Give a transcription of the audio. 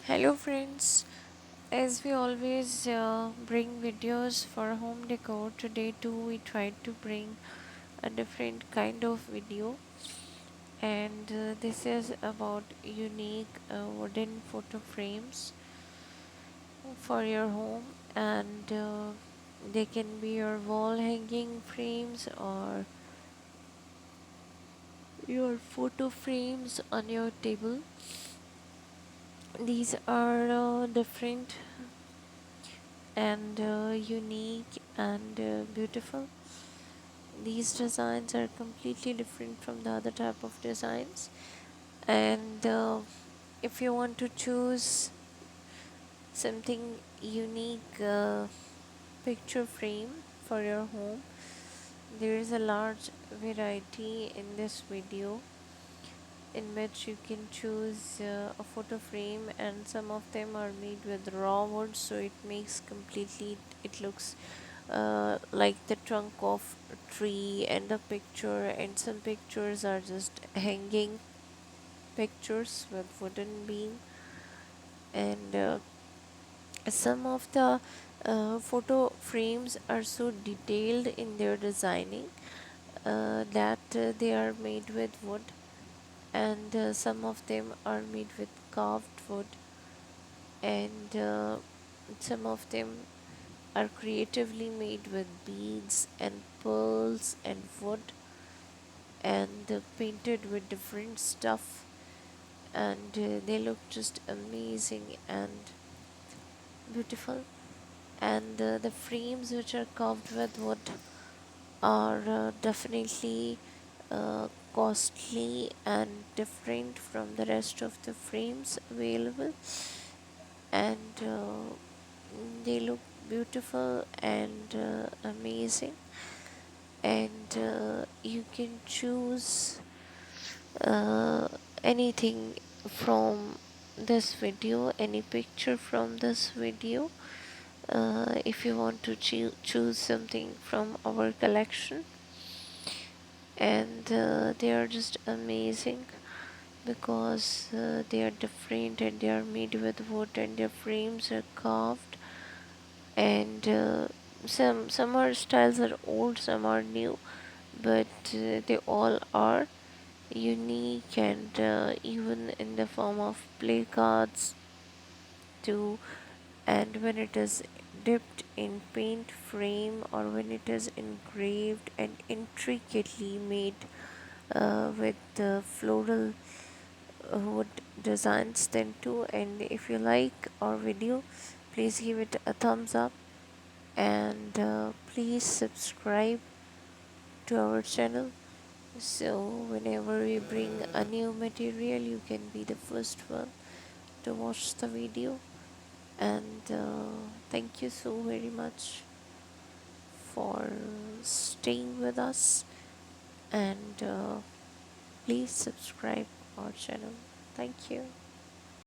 Hello friends, as we always bring videos for home decor, today too we tried to bring a different kind of video, and this is about unique wooden photo frames for your home, and they can be your wall hanging frames or your photo frames on your table. These are different and unique and beautiful. These designs are completely different from the other type of designs, and if you want to choose something unique picture frame for your home, there is a large variety in this video in which you can choose a photo frame, and some of them are made with raw wood, so it makes completely, it looks like the trunk of a tree and a picture, and some pictures are just hanging pictures with wooden beam, and some of the photo frames are so detailed in their designing that they are made with wood, and some of them are made with carved wood, and some of them are creatively made with beads and pearls and wood, and painted with different stuff, and they look just amazing and beautiful. And the frames which are carved with wood are definitely costly and different from the rest of the frames available, and they look beautiful and amazing, and you can choose uh, anything from this video, any picture from this video, if you want to choose something from our collection, and they are just amazing because they are different and they are made with wood and their frames are carved, and some are styles are old, some are new, but they all are unique, and even in the form of play cards too, and when it is dipped in paint frame or when it is engraved and intricately made with the floral wood designs then too. And if you like our video, please give it a thumbs up, and please subscribe to our channel, so whenever we bring a new material you can be the first one to watch the video. And thank you so very much for staying with us, and please subscribe our channel. Thank you.